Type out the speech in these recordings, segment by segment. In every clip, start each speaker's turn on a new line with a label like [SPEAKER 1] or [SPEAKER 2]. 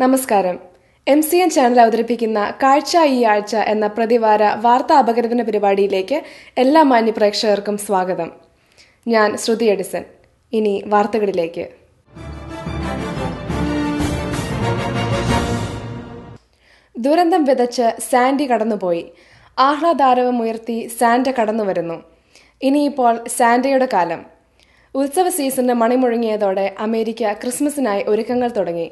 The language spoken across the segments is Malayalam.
[SPEAKER 1] നമസ്കാരം. MCN ചാനൽ അവതരിപ്പിക്കുന്ന കാഴ്ച ഈ ആഴ്ച എന്ന പ്രതിവാര വാർത്താ അപഗ്രഥന പരിപാടിയിലേക്ക് എല്ലാ മാന്യപ്രേക്ഷകർക്കും സ്വാഗതം. ഞാൻ ശ്രുതി എഡിസൺ. ഇനി വാർത്തകളിലേക്ക്. ദുരന്തം വിതച്ച് സാൻഡി കടന്നുപോയി. ആഹ്ലാദാരവമുയർത്തി സാന്റ കടന്നുവരുന്നു. ഇനിയിപ്പോൾ സാന്റയുടെ കാലം. ഉത്സവ സീസണിന് മണിമുഴങ്ങിയതോടെ അമേരിക്ക ക്രിസ്മസിനായി ഒരുക്കങ്ങൾ തുടങ്ങി.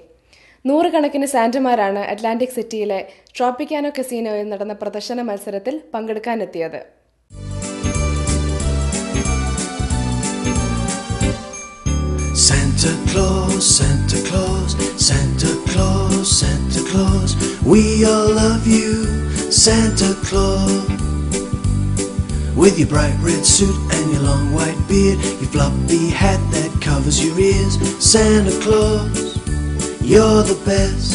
[SPEAKER 1] നൂറുകണക്കിന് സാന്റമാരാണ് അറ്റ്ലാന്റിക് സിറ്റിയിലെ ട്രോപ്പിക്കാനോ കസിനോയിൽ നടന്ന പ്രദർശന മത്സരത്തിൽ പങ്കെടുക്കാനെത്തിയത്.
[SPEAKER 2] Santa Claus, Santa Claus, Santa Claus, Santa Claus, we all love you, Santa Claus. With your bright red suit and your long white beard, your floppy hat that covers your ears, Santa Claus, you're the best.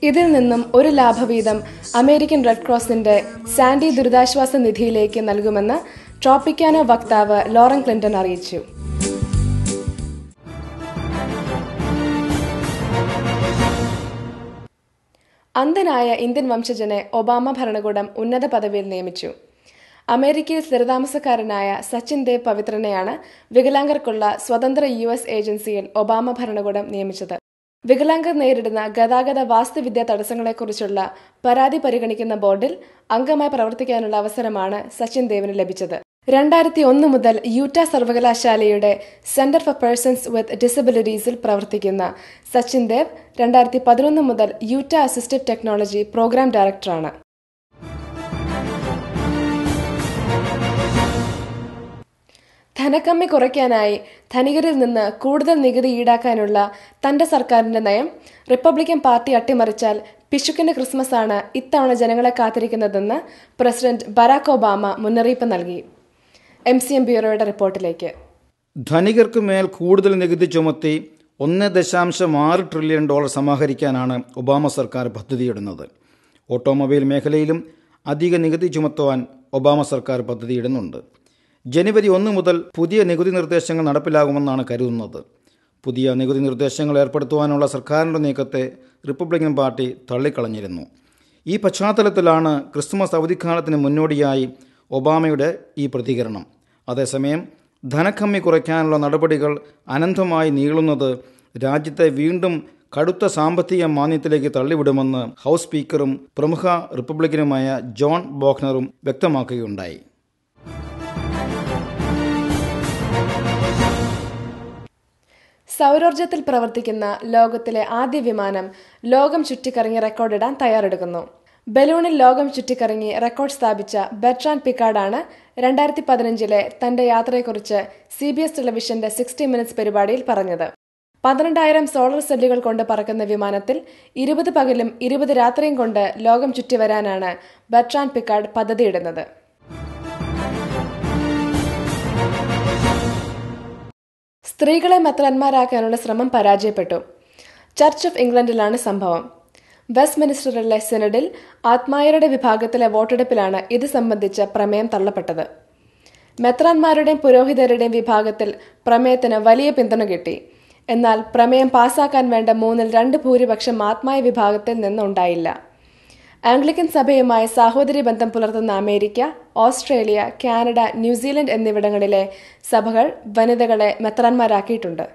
[SPEAKER 1] ഇതിൽ നിന്നും ഒരു ലാഭവീതം അമേരിക്കൻ റെഡ് ക്രോസിന്റെ സാൻഡി ദുരിതാശ്വാസ നിധിയിലേക്ക് നൽകുമെന്ന് ട്രോപ്പിക്കാനോ വക്താവ് ലോറൻ ക്ലിന്റൺ അറിയിച്ചു. അന്ധനായ ഇന്ത്യൻ വംശജനെ ഒബാമ ഭരണകൂടം ഉന്നത പദവിയിൽ നിയമിച്ചു. അമേരിക്കയിൽ സ്ഥിരതാമസക്കാരനായ സച്ചിൻ ദേവ് പവിത്രനെയാണ് വികലാംഗർക്കുള്ള സ്വതന്ത്ര US ഏജൻസിയിൽ ഒബാമ ഭരണകൂടം നിയമിച്ചത്. വികലാംഗർ നേരിടുന്ന ഗതാഗത വാസ്തുവിദ്യാ തടസ്സങ്ങളെക്കുറിച്ചുള്ള പരാതി പരിഗണിക്കുന്ന ബോർഡിൽ അംഗമായി പ്രവർത്തിക്കാനുള്ള അവസരമാണ് സച്ചിൻ ദേവിന് ലഭിച്ചത്. 2001 മുതൽ യൂറ്റ സർവകലാശാലയുടെ സെന്റർ ഫോർ പേഴ്സൺസ് വിത്ത് ഡിസബിലിറ്റീസിൽ പ്രവർത്തിക്കുന്ന സച്ചിൻ ദേവ് 2011 മുതൽ യൂറ്റ അസിസ്റ്റീവ് ടെക്നോളജി പ്രോഗ്രാം ഡയറക്ടറാണ്. ധനക്കമ്മി കുറയ്ക്കാനായി ധനികരിൽ നിന്ന് കൂടുതൽ നികുതി ഈടാക്കാനുള്ള തന്റെ സർക്കാരിന്റെ നയം റിപ്പബ്ലിക്കൻ പാർട്ടി അട്ടിമറിച്ചാൽ പിശുക്കിന്റെ ക്രിസ്മസ് ആണ് ഇത്തവണ ജനങ്ങളെ കാത്തിരിക്കുന്നതെന്ന് പ്രസിഡന്റ് ബരാക് ഒബാമ മുന്നറിയിപ്പ് നൽകി. MCM ബ്യൂറോയുടെ റിപ്പോർട്ടിലേക്ക്.
[SPEAKER 3] ധനികർക്ക് മേൽ കൂടുതൽ നികുതി ചുമത്തി $1.6 ട്രില്യൺ സമാഹരിക്കാനാണ് ഒബാമ സർക്കാർ പദ്ധതിയിടുന്നത്. ഓട്ടോമൊബൈൽ മേഖലയിലും അധിക നികുതി ചുമത്തുവാൻ ഒബാമ സർക്കാർ പദ്ധതിയിടുന്നുണ്ട്. ജനുവരി 1 മുതൽ പുതിയ നികുതി നിർദ്ദേശങ്ങൾ നടപ്പിലാകുമെന്നാണ് കരുതുന്നത്. പുതിയ നികുതി നിർദ്ദേശങ്ങൾ ഏർപ്പെടുത്തുവാനുള്ള സർക്കാരിൻ്റെ നീക്കത്തെ റിപ്പബ്ലിക്കൻ പാർട്ടി തള്ളിക്കളഞ്ഞിരുന്നു. ഈ പശ്ചാത്തലത്തിലാണ് ക്രിസ്മസ് അവധിക്കാലത്തിന് മുന്നോടിയായി ഒബാമയുടെ ഈ പ്രതികരണം. അതേസമയം ധനക്കമ്മി കുറയ്ക്കാനുള്ള നടപടികൾ അനന്തമായി നീളുന്നത് രാജ്യത്തെ വീണ്ടും കടുത്ത സാമ്പത്തിക മാന്ദ്യത്തിലേക്ക് തള്ളിവിടുമെന്ന് ഹൗസ് സ്പീക്കറും പ്രമുഖ റിപ്പബ്ലിക്കനുമായ ജോൺ ബോക്നറും വ്യക്തമാക്കുകയുണ്ടായി.
[SPEAKER 1] സൗരോർജ്ജത്തിൽ പ്രവർത്തിക്കുന്ന ലോകത്തിലെ ആദ്യ വിമാനം ലോകം ചുറ്റിക്കറങ്ങി റെക്കോർഡിടാൻ തയ്യാറെടുക്കുന്നു. ബലൂണിൽ ലോകം ചുറ്റിക്കറങ്ങി റെക്കോർഡ് സ്ഥാപിച്ച ബെർട്രാൻ പിക്കാർഡാണ് 2015 തന്റെ യാത്രയെക്കുറിച്ച് CBS ടെലിവിഷന്റെ 60 Minutes പരിപാടിയിൽ പറഞ്ഞത്. 12,000 സോളർ സെല്ലുകൾ കൊണ്ട് പറക്കുന്ന വിമാനത്തിൽ 20 പകലും 20 രാത്രിയും കൊണ്ട് ലോകം ചുറ്റിവരാനാണ് ബെർട്രാൻ പിക്കാർഡ് പദ്ധതിയിടുന്നത്. സ്ത്രീകളെ മെത്രാന്മാരാക്കാനുള്ള ശ്രമം പരാജയപ്പെട്ടു. ചർച്ച് ഓഫ് ഇംഗ്ലണ്ടിലാണ് സംഭവം. വെസ്റ്റ് മിനിസ്റ്ററിലെ സിനഡിൽ ആത്മായരുടെ വിഭാഗത്തിലെ വോട്ടെടുപ്പിലാണ് ഇത് സംബന്ധിച്ച പ്രമേയം തള്ളപ്പെട്ടത്. മെത്രാന്മാരുടെയും പുരോഹിതരുടെയും വിഭാഗത്തിൽ പ്രമേയത്തിന് വലിയ പിന്തുണ കിട്ടി. എന്നാൽ പ്രമേയം പാസാക്കാൻ വേണ്ട 3/2 ഭൂരിപക്ഷം ആത്മായ വിഭാഗത്തിൽ നിന്നുണ്ടായില്ല. ആംഗ്ലിക്കൻ സഭയുമായി സാഹോദര്യ ബന്ധം പുലർത്തുന്ന അമേരിക്ക, ഓസ്ട്രേലിയ, കാനഡ, ന്യൂസിലൻഡ് എന്നിവിടങ്ങളിലെ സഭകൾ വനിതകളെ മെത്രാന്മാരാക്കിയിട്ടുണ്ട്.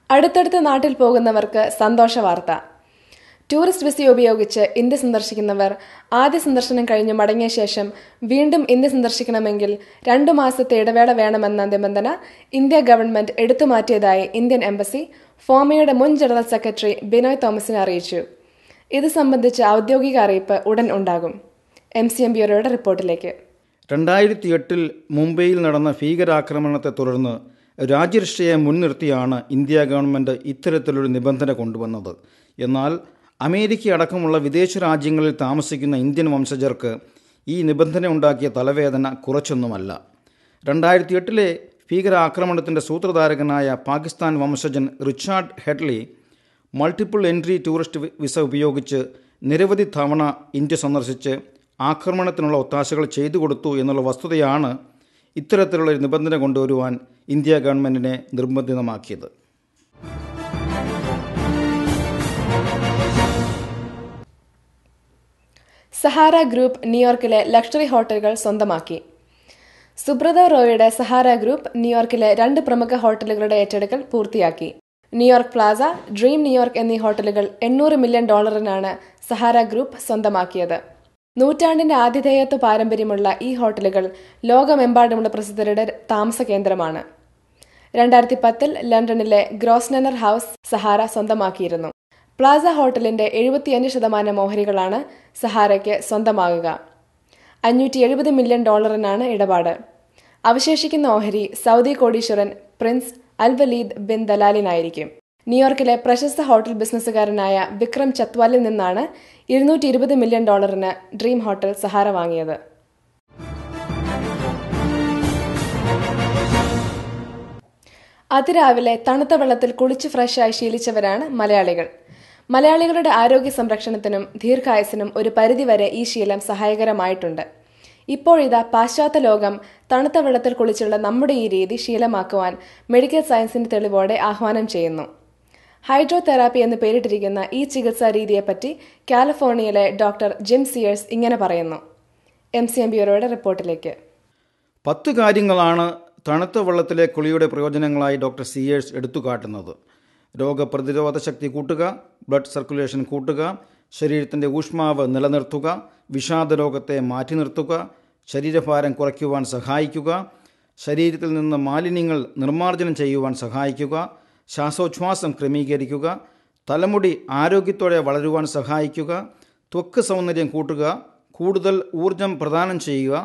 [SPEAKER 1] അടുത്തടുത്ത നാട്ടിൽ പോകുന്നവർക്ക് സന്തോഷ വാർത്ത. ടൂറിസ്റ്റ് വിസ ഉപയോഗിച്ച് ഇന്ത്യ സന്ദർശിക്കുന്നവർ ആദ്യ സന്ദർശനം കഴിഞ്ഞ് മടങ്ങിയ ശേഷം വീണ്ടും ഇന്ത്യ സന്ദർശിക്കണമെങ്കിൽ 2 മാസത്തെ ഇടവേള വേണമെന്ന നിബന്ധന ഇന്ത്യ ഗവൺമെന്റ് എടുത്തുമാറ്റിയതായി ഇന്ത്യൻ എംബസി ഫോമയുടെ മുൻ ജനറൽ സെക്രട്ടറി ബിനോയ് തോമസിനെ അറിയിച്ചു. ഇത് സംബന്ധിച്ച ഔദ്യോഗിക അറിയിപ്പ് ഉടൻ ഉണ്ടാകും. MCM ബ്യൂറോയുടെ റിപ്പോർട്ടിലേക്ക്.
[SPEAKER 3] 2008 മുംബൈയിൽ നടന്ന ഭീകരാക്രമണത്തെ തുടർന്ന് രാജ്യരക്ഷയെ മുൻനിർത്തിയാണ് ഇന്ത്യ ഗവൺമെൻറ് ഇത്തരത്തിലൊരു നിബന്ധന കൊണ്ടുവന്നത്. എന്നാൽ അമേരിക്ക അടക്കമുള്ള വിദേശ രാജ്യങ്ങളിൽ താമസിക്കുന്ന ഇന്ത്യൻ വംശജർക്ക് ഈ നിബന്ധന ഉണ്ടാക്കിയ തലവേദന കുറച്ചൊന്നുമല്ല. 2008 ഭീകരാക്രമണത്തിൻ്റെ സൂത്രധാരകനായ പാകിസ്ഥാൻ വംശജൻ Richard Headley multiple entry tourist visa ഉപയോഗിച്ച് നിരവധി തവണ ഇന്ത്യ സന്ദർശിച്ച് ആക്രമണത്തിനുള്ള ഒത്താശകൾ ചെയ്തു കൊടുത്തു എന്നുള്ള വസ്തുതയാണ് ഇത്തരത്തിലുള്ള ഒരു നിബന്ധന കൊണ്ടുവരുവാൻ ഇന്ത്യ ഗവൺമെൻറ്റിനെ നിർബന്ധിതമാക്കിയത്.
[SPEAKER 1] സഹാര ഗ്രൂപ്പ് ന്യൂയോർക്കിലെ ലക്ഷറി ഹോട്ടലുകൾ സ്വന്തമാക്കി. സുബ്രത റോയുടെ സഹാര ഗ്രൂപ്പ് ന്യൂയോർക്കിലെ 2 പ്രമുഖ ഹോട്ടലുകളുടെ ഏറ്റെടുക്കൽ പൂർത്തിയാക്കി. ന്യൂയോർക്ക് പ്ലാസ, ഡ്രീം ന്യൂയോർക്ക് എന്നീ ഹോട്ടലുകൾ $800 മില്യൺ സഹാര ഗ്രൂപ്പ് സ്വന്തമാക്കിയത്. നൂറ്റാണ്ടിന്റെ ആതിഥേയത്വ പാരമ്പര്യമുള്ള ഈ ഹോട്ടലുകൾ ലോകമെമ്പാടുമുള്ള പ്രസിദ്ധരുടെ താമസ കേന്ദ്രമാണ്. 2010 ലണ്ടനിലെ ഗ്രോസ്നർ ഹൗസ് സഹാര സ്വന്തമാക്കിയിരുന്നു. പ്ലാസ ഹോട്ടലിന്റെ 75% ഓഹരികളാണ് സഹാരയ്ക്ക് സ്വന്തമാകുക. $570 മില്യൺ ഇടപാട്. അവശേഷിക്കുന്ന ഓഹരി സൗദി കോടീശ്വരൻ പ്രിൻസ് അൽവലീദ് ബിൻ ദലാലിനായിരിക്കും. ന്യൂയോർക്കിലെ പ്രശസ്ത ഹോട്ടൽ ബിസിനസ്സുകാരനായ വിക്രം ചത്വാലിൽ നിന്നാണ് $220 മില്യൺ ഡ്രീം ഹോട്ടൽ സഹാര വാങ്ങിയത്. അതിരാവിലെ തണുത്ത വെള്ളത്തിൽ കുളിച്ച് ഫ്രഷായി ശീലിച്ചവരാണ് മലയാളികൾ. മലയാളികളുടെ ആരോഗ്യ സംരക്ഷണത്തിനും ദീർഘായുസിനും ഒരു പരിധിവരെ ഈ ശീലം സഹായകരമായിട്ടുണ്ട്. ഇപ്പോഴിതാ പാശ്ചാത്യ ലോകം തണുത്ത വെള്ളത്തിൽ കുളിച്ചുള്ള നമ്മുടെ ഈ രീതി ശീലമാക്കുവാൻ മെഡിക്കൽ സയൻസിന്റെ തെളിവോടെ ആഹ്വാനം ചെയ്യുന്നു. ഹൈഡ്രോതെറാപ്പി എന്ന് പേരിട്ടിരിക്കുന്ന ഈ ചികിത്സാ രീതിയെപ്പറ്റി കാലിഫോർണിയയിലെ ഡോക്ടർ ജിം സിയേഴ്സ് ഇങ്ങനെ പറയുന്നു. MCM ബ്യൂറോയുടെ റിപ്പോർട്ടിലേക്ക്.
[SPEAKER 3] 10 കാര്യങ്ങളാണ് തണുത്ത വെള്ളത്തിലെ കുളിയുടെ പ്രയോജനങ്ങളായി ഡോക്ടർ സിയേഴ്സ് എടുത്തുകാട്ടുന്നത്. രോഗപ്രതിരോധ ശക്തി കൂട്ടുക, ബ്ലഡ് സർക്കുലേഷൻ കൂട്ടുക, ശരീരത്തിൻ്റെ ഊഷ്മാവ് നിലനിർത്തുക, വിഷാദരോഗത്തെ മാറ്റി നിർത്തുക, ശരീരഭാരം കുറയ്ക്കുവാൻ സഹായിക്കുക, ശരീരത്തിൽ നിന്ന് മാലിന്യങ്ങൾ നിർമ്മാർജ്ജനം ചെയ്യുവാൻ സഹായിക്കുക, ശ്വാസോച്ഛ്വാസം ക്രമീകരിക്കുക, തലമുടി ആരോഗ്യത്തോടെ വളരുവാൻ സഹായിക്കുക, ത്വക്ക് സൗന്ദര്യം കൂട്ടുക, കൂടുതൽ ഊർജം പ്രദാനം ചെയ്യുക,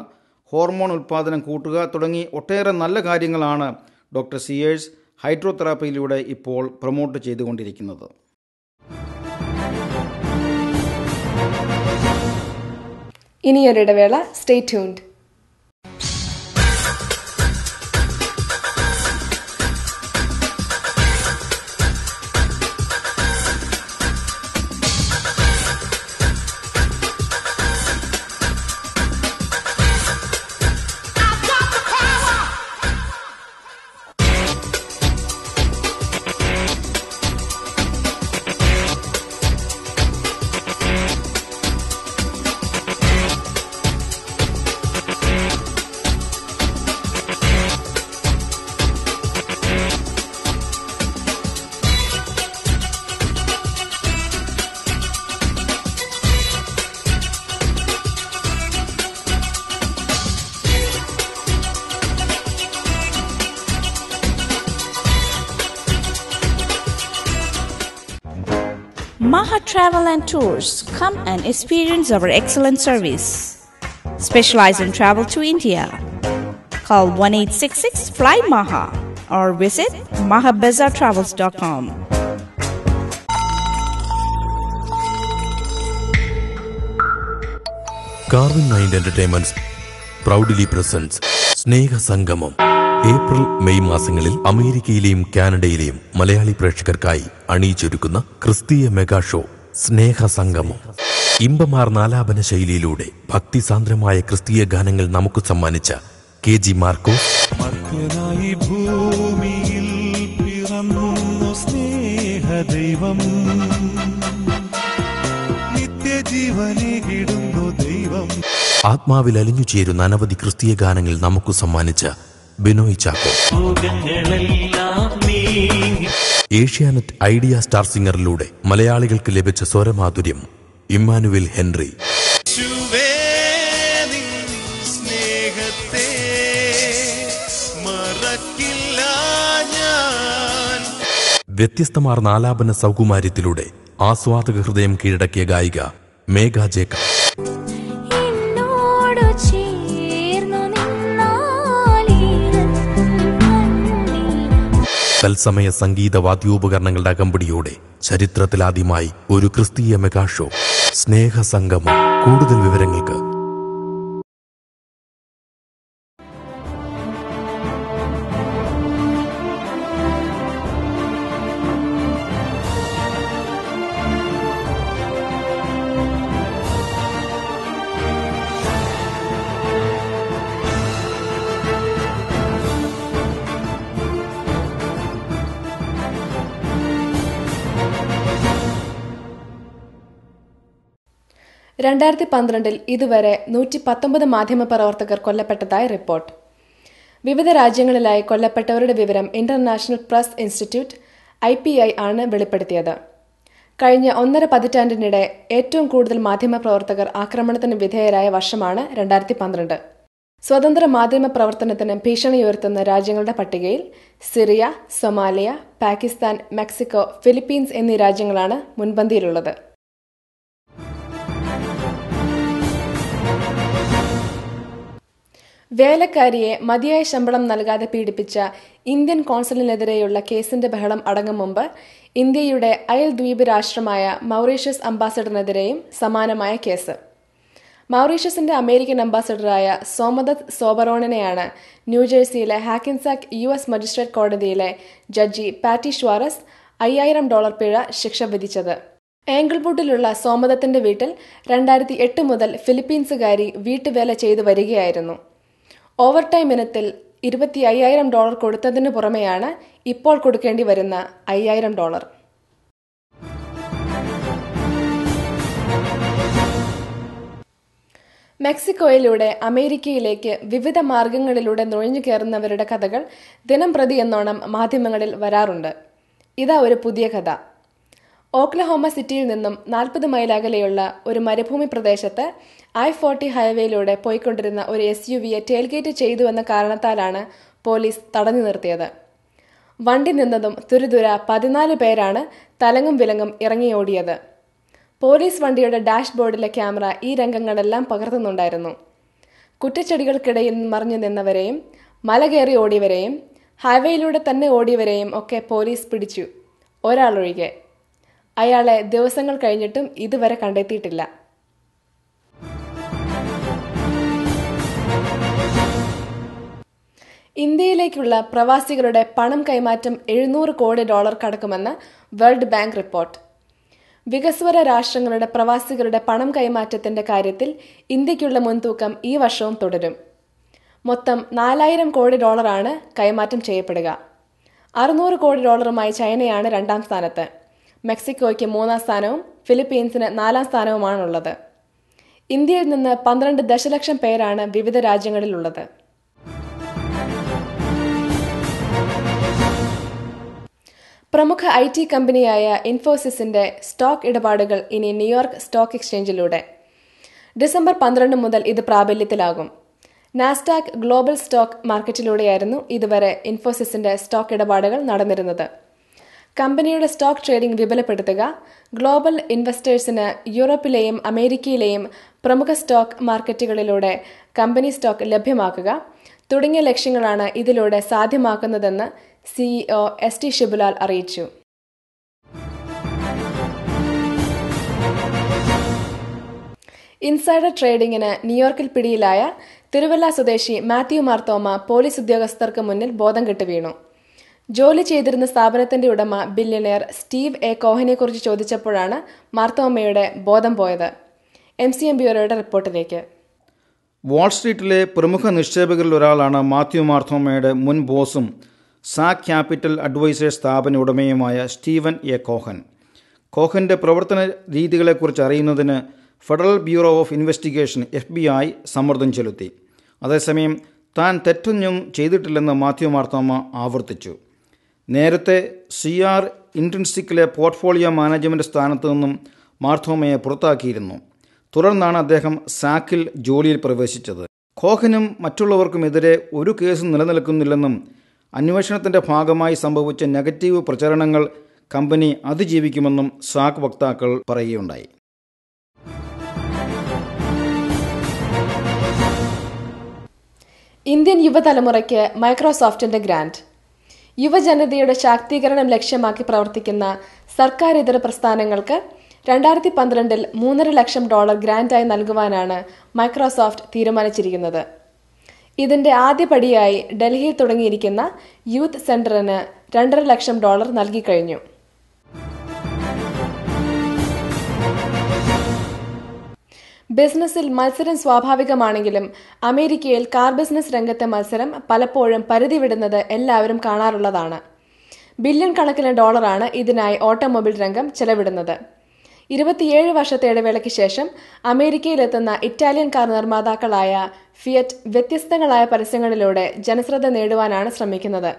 [SPEAKER 3] ഹോർമോൺ ഉൽപ്പാദനം കൂട്ടുക തുടങ്ങി ഒട്ടേറെ നല്ല കാര്യങ്ങളാണ് ഡോക്ടർ സിയേഴ്സ് ഹൈഡ്രോതെറാപ്പിയിലൂടെ ഇപ്പോൾ പ്രൊമോട്ട് ചെയ്തുകൊണ്ടിരിക്കുന്നത്.
[SPEAKER 1] ഇനിയൊരിടവേള. Stay tuned.
[SPEAKER 4] Maha Travel and Tours. Come and experience our excellent service. Specialize in travel to India. Call 1866-FLY-MAHA or visit mahabazartravels.com.
[SPEAKER 5] Carvin Mind Entertainments proudly presents Sneha Sangamam. April May മാസങ്ങളിൽ അമേരിക്കയിലെയും കാനഡയിലെയും മലയാളി പ്രേക്ഷകർക്കായി അണിയിച്ചൊരുക്കുന്ന ക്രിസ്തീയ മെഗാ ഷോ സ്നേഹ സംഗമം. ഇമ്പമാർന്ന ആലാപന ശൈലിയിലൂടെ ഭക്തിസാന്ദ്രമായ ക്രിസ്തീയ ഗാനങ്ങൾ നമുക്ക് സമ്മാനിച്ച KG മാർക്കോ, ഭൂമിയിൽ പിറന്നു സ്നേഹദൈവം, നിത്യജീവനേകിടുന്നു ദൈവം, ആത്മാവിൽ അലിഞ്ഞു ചേരുന്ന അനവധി ക്രിസ്തീയ ഗാനങ്ങൾ നമുക്ക് സമ്മാനിച്ച ബിനോയ് ചാക്കോ, ഏഷ്യാനെറ്റ് ഐഡിയ സ്റ്റാർ സിംഗറിലൂടെ മലയാളികൾക്ക് ലഭിച്ച സ്വരമാധുര്യം ഇമ്മാനുവേൽ ഹെൻറി, വ്യത്യസ്തമാർന്ന ആലാപന സൗകുമാര്യത്തിലൂടെ ആസ്വാദക ഹൃദയം കീഴടക്കിയ ഗായിക മേഘ ജേക്കബ്, തത്സമയ സംഗീത വാദ്യോപകരണങ്ങളുടെ അകമ്പടിയോടെ ചരിത്രത്തിലാദ്യമായി ഒരു ക്രിസ്തീയ മെഗാ ഷോ സ്നേഹ സംഗമം. കൂടുതൽ വിവരങ്ങൾക്ക്
[SPEAKER 1] 2012 ഇതുവരെ 119 മാധ്യമപ്രവർത്തകർ കൊല്ലപ്പെട്ടതായി റിപ്പോർട്ട്. വിവിധ രാജ്യങ്ങളിലായി കൊല്ലപ്പെട്ടവരുടെ വിവരം ഇന്റർനാഷണൽ പ്രസ് ഇൻസ്റ്റിറ്റ്യൂട്ട് IPI ആണ് വെളിപ്പെടുത്തിയത്. കഴിഞ്ഞ 1.5 പതിറ്റാണ്ടിനിടെ ഏറ്റവും കൂടുതൽ മാധ്യമപ്രവർത്തകർ ആക്രമണത്തിന് വിധേയരായ വർഷമാണ് 2012. സ്വതന്ത്ര മാധ്യമ പ്രവർത്തനത്തിന് ഭീഷണിയുയർത്തുന്ന രാജ്യങ്ങളുടെ പട്ടികയിൽ Syria, Somalia, Pakistan, Mexico, Philippines എന്നീ രാജ്യങ്ങളാണ് മുൻപന്തിയിലുള്ളത്. വേലക്കാരിയെ മതിയായ ശമ്പളം നൽകാതെ പീഡിപ്പിച്ച ഇന്ത്യൻ കോൺസുലിനെതിരെയുള്ള കേസിന്റെ ബഹളം അടങ്ങും മുമ്പ് ഇന്ത്യയുടെ അയൽദ്വീപ് രാഷ്ട്രമായ മൗറീഷ്യസ് അംബാസഡറിനെതിരെയും സമാനമായ കേസ്. മൗറീഷ്യസിന്റെ അമേരിക്കൻ അംബാസഡറായ സോമദത്ത് സോബറോണിനെയാണ് ന്യൂജേഴ്സിയിലെ ഹാക്കിൻസാക്ക് US മജിസ്ട്രേറ്റ് കോടതിയിലെ ജഡ്ജി പാറ്റി ഷ്വാറസ് $5000 പിഴ ശിക്ഷ വിധിച്ചത്. ഏംഗിൾവുഡിലുള്ള സോമദത്തിന്റെ വീട്ടിൽ 2008 മുതൽ ഫിലിപ്പീൻസുകാരി വീട്ടുവേല ചെയ്തു വരികയായിരുന്നു. ഓവർടൈം ഇനത്തിൽ $25,000 കൊടുത്തതിനു പുറമെയാണ് ഇപ്പോൾ കൊടുക്കേണ്ടി വരുന്ന $5,000. മെക്സിക്കോയിലൂടെ അമേരിക്കയിലേക്ക് വിവിധ മാർഗങ്ങളിലൂടെ നുഴഞ്ഞു കയറുന്നവരുടെ കഥകൾ ദിനം പ്രതി എന്നോണം മാധ്യമങ്ങളിൽ വരാറുണ്ട്. ഇതാ ഒരു പുതിയ കഥ. ഓക്ലഹോമ സിറ്റിയിൽ നിന്നും 40 മൈൽ അകലെയുള്ള ഒരു മരുഭൂമി പ്രദേശത്ത് I-40 ഹൈവേയിലൂടെ പോയിക്കൊണ്ടിരുന്ന ഒരു SUVയെ ടേൽഗേറ്റ് ചെയ്തുവെന്ന കാരണത്താലാണ് പോലീസ് തടഞ്ഞു നിർത്തിയത്. വണ്ടി നിന്നതും തുരുതുര 14 പേരാണ് തലങ്ങും വിലങ്ങും ഇറങ്ങിയോടിയത്. പോലീസ് വണ്ടിയുടെ ഡാഷ്ബോർഡിലെ ക്യാമറ ഈ രംഗങ്ങളെല്ലാം പകർത്തുന്നുണ്ടായിരുന്നു. കുറ്റച്ചെടികൾക്കിടയിൽ മറിഞ്ഞു നിന്നവരെയും മല കയറി ഓടിയവരെയും ഹൈവേയിലൂടെ തന്നെ ഓടിയവരെയും ഒക്കെ പോലീസ് പിടിച്ചു, ഒരാളൊഴികെ. അയാളെ ദിവസങ്ങൾ കഴിഞ്ഞിട്ടും ഇതുവരെ കണ്ടെത്തിയിട്ടില്ല. ഇന്ത്യയിലേക്കുള്ള പ്രവാസികളുടെ പണം കൈമാറ്റം $700 കോടി കടക്കുമെന്ന് വേൾഡ് ബാങ്ക് റിപ്പോർട്ട്. വികസ്വര രാഷ്ട്രങ്ങളുടെ പ്രവാസികളുടെ പണം കൈമാറ്റത്തിന്റെ കാര്യത്തിൽ ഇന്ത്യക്കുള്ള മുൻതൂക്കം ഈ വർഷവും തുടരും. മൊത്തം $4,000 കോടി കൈമാറ്റം ചെയ്യപ്പെടുക. $600 കോടി ചൈനയാണ് 2ാം സ്ഥാനത്ത്. മെക്സിക്കോയ്ക്ക് 3ാം സ്ഥാനവും ഫിലിപ്പീൻസിന് 4ാം സ്ഥാനവുമാണുള്ളത്. ഇന്ത്യയിൽ നിന്ന് 12 ദശലക്ഷം പേരാണ് വിവിധ രാജ്യങ്ങളിലുള്ളത്. പ്രമുഖ IT കമ്പനിയായ ഇൻഫോസിസിന്റെ സ്റ്റോക്ക് ഇടപാടുകൾ ഇനി ന്യൂയോർക്ക് സ്റ്റോക്ക് എക്സ്ചേഞ്ചിലൂടെ. ഡിസംബർ 12 മുതൽ ഇത് പ്രാബല്യത്തിലാകും. നാസ്ഡാക്ക് ഗ്ലോബൽ സ്റ്റോക്ക് മാർക്കറ്റിലൂടെയായിരുന്നു ഇതുവരെ ഇൻഫോസിസിന്റെ സ്റ്റോക്ക് ഇടപാടുകൾ നടന്നിരുന്നത്. കമ്പനിയുടെ സ്റ്റോക്ക് ട്രേഡിംഗ് വിപുലപ്പെടുത്തുക, ഗ്ലോബൽ ഇൻവെസ്റ്റേഴ്സിന് യൂറോപ്പിലെയും അമേരിക്കയിലെയും പ്രമുഖ സ്റ്റോക്ക് മാർക്കറ്റുകളിലൂടെ കമ്പനി സ്റ്റോക്ക് ലഭ്യമാക്കുക തുടങ്ങിയ ലക്ഷ്യങ്ങളാണ് ഇതിലൂടെ സാധ്യമാക്കുന്നതെന്ന് CEO ST ഷിബുലാൽ അറിയിച്ചു. ഇൻസൈഡർ ട്രേഡിംഗിന് ന്യൂയോർക്കിൽ പിടിയിലായ തിരുവല്ല സ്വദേശി മാത്യു മാർത്തോമ പോലീസ് ഉദ്യോഗസ്ഥർക്ക് മുന്നിൽ ബോധം കെട്ട് വീണു. ജോലി ചെയ്തിരുന്ന സ്ഥാപനത്തിന്റെ ഉടമ ബില്യനെയർ സ്റ്റീവ് എ കോഹനെക്കുറിച്ച് ചോദിച്ചപ്പോഴാണ് മാർത്തോമയുടെ ബോധം പോയത്. MCM ബ്യൂറോയുടെ റിപ്പോർട്ടിലേക്ക്.
[SPEAKER 3] വാൾസ്ട്രീറ്റിലെ പ്രമുഖ നിക്ഷേപകരിൽ ഒരാളാണ് മാത്യു മാർത്തോമയുടെ മുൻ ബോസും സാക് ക്യാപിറ്റൽ അഡ്വൈസേഴ്സ് സ്ഥാപന ഉടമയുമായ സ്റ്റീവൻ എ കോഹൻ. കോഹന്റെ പ്രവർത്തന രീതികളെക്കുറിച്ച് അറിയുന്നതിന് federal bureau of investigation FBI സമ്മർദ്ദം ചെലുത്തി. അതേസമയം താൻ തെറ്റൊന്നും ചെയ്തിട്ടില്ലെന്ന് മാത്യു മാർത്തോമ ആവർത്തിച്ചു. നേരത്തെ CR ഇൻട്രിൻസിക്കിലെ പോർട്ട്ഫോളിയോ മാനേജ്മെന്റ് സ്ഥാനത്ത് നിന്നും മാർത്തോമയെ പുറത്താക്കിയിരുന്നു. തുടർന്നാണ് അദ്ദേഹം സാക്കിൽ ജോലിയിൽ പ്രവേശിച്ചത്. കോഹനും മറ്റുള്ളവർക്കുമെതിരെ ഒരു കേസും നിലനിൽക്കുന്നില്ലെന്നും അന്വേഷണത്തിന്റെ ഭാഗമായി സംഭവിച്ച നെഗറ്റീവ് പ്രചരണങ്ങൾ കമ്പനി അതിജീവിക്കുമെന്നും സാക് വക്താക്കൾ പറയുകയുണ്ടായി.
[SPEAKER 1] ഇന്ത്യൻ യുവതലമുറയ്ക്ക് മൈക്രോസോഫ്റ്റിന്റെ ഗ്രാന്റ്. യുവജനതയുടെ ശാക്തീകരണം ലക്ഷ്യമാക്കി പ്രവർത്തിക്കുന്ന സർക്കാർ ഇതര പ്രസ്ഥാനങ്ങൾക്ക് 2012 $3.5 ലക്ഷം ഗ്രാന്റായി നൽകുവാനാണ് മൈക്രോസോഫ്റ്റ് തീരുമാനിച്ചിരിക്കുന്നത്. ഇതിന്റെ ആദ്യപടിയായി ഡൽഹിയിൽ തുടങ്ങിയിരിക്കുന്ന യൂത്ത് സെന്ററിന് $2.5 ലക്ഷം നൽകിക്കഴിഞ്ഞു. ബിസിനസ്സിൽ മത്സരം സ്വാഭാവികമാണെങ്കിലും അമേരിക്കയിൽ കാർ ബിസിനസ് രംഗത്തെ മത്സരം പലപ്പോഴും പരിധി വിടുന്നത് എല്ലാവരും കാണാറുള്ളതാണ്. ബില്യൺ കണക്കിന് ഡോളറാണ് ഇതിനായി ഓട്ടോമൊബൈൽ രംഗം ചെലവിടുന്നത്. 27 വർഷത്തെ ഇടവേളയ്ക്ക് ശേഷം അമേരിക്കയിലെത്തുന്ന ഇറ്റാലിയൻ കാർ നിർമ്മാതാക്കളായ ഫിയറ്റ് വ്യത്യസ്തങ്ങളായ പരസ്യങ്ങളിലൂടെ ജനശ്രദ്ധ നേടുവാനാണ് ശ്രമിക്കുന്നത്.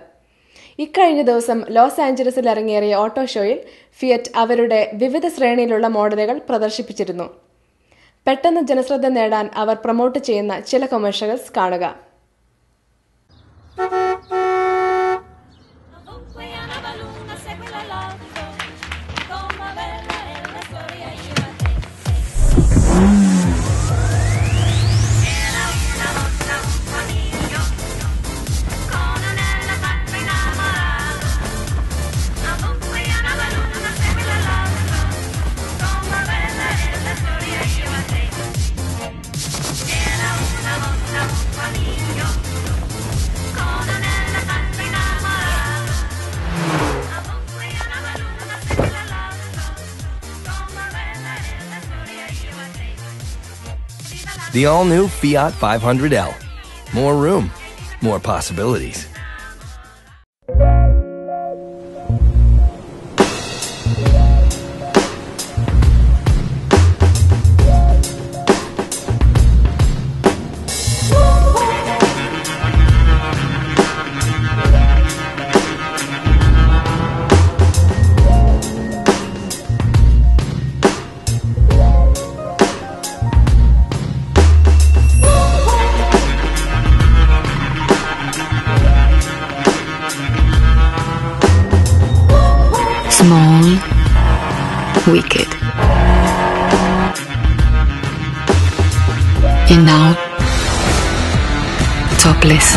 [SPEAKER 1] ഇക്കഴിഞ്ഞ ദിവസം ലോസ് ആഞ്ചലസിൽ ഇറങ്ങിയേറിയ ഓട്ടോ ഷോയിൽ ഫിയറ്റ് അവരുടെ വിവിധ ശ്രേണിയിലുള്ള മോഡലുകൾ പ്രദർശിപ്പിച്ചിരുന്നു. പെട്ടെന്ന് ജനശ്രദ്ധ നേടാൻ അവർ പ്രൊമോട്ട് ചെയ്യുന്ന ചില കൊമേഴ്ഷ്യൽസ് കാണുക.
[SPEAKER 6] The all-new Fiat 500L. More room, more possibilities.
[SPEAKER 7] Small, wicked. And now, topless.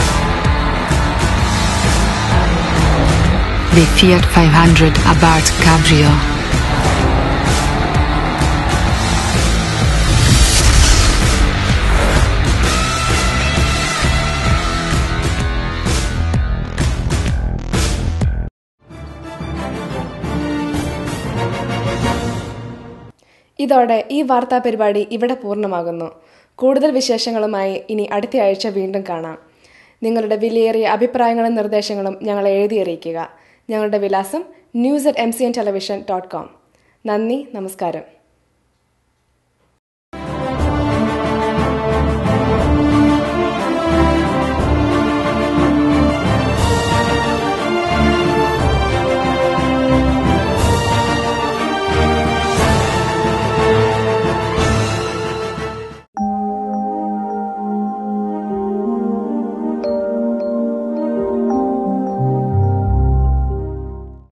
[SPEAKER 7] The Fiat 500 Abarth Cabrio.
[SPEAKER 1] ഇതോടെ ഈ വാർത്താ പരിപാടി ഇവിടെ പൂർണ്ണമാകുന്നു. കൂടുതൽ വിശേഷങ്ങളുമായി ഇനി അടുത്ത ആഴ്ച വീണ്ടും കാണാം. നിങ്ങളുടെ വിലയേറിയ അഭിപ്രായങ്ങളും നിർദ്ദേശങ്ങളും ഞങ്ങളെ എഴുതി അറിയിക്കുക. ഞങ്ങളുടെ വിലാസം news@mcntelevision.com. നന്ദി, നമസ്കാരം.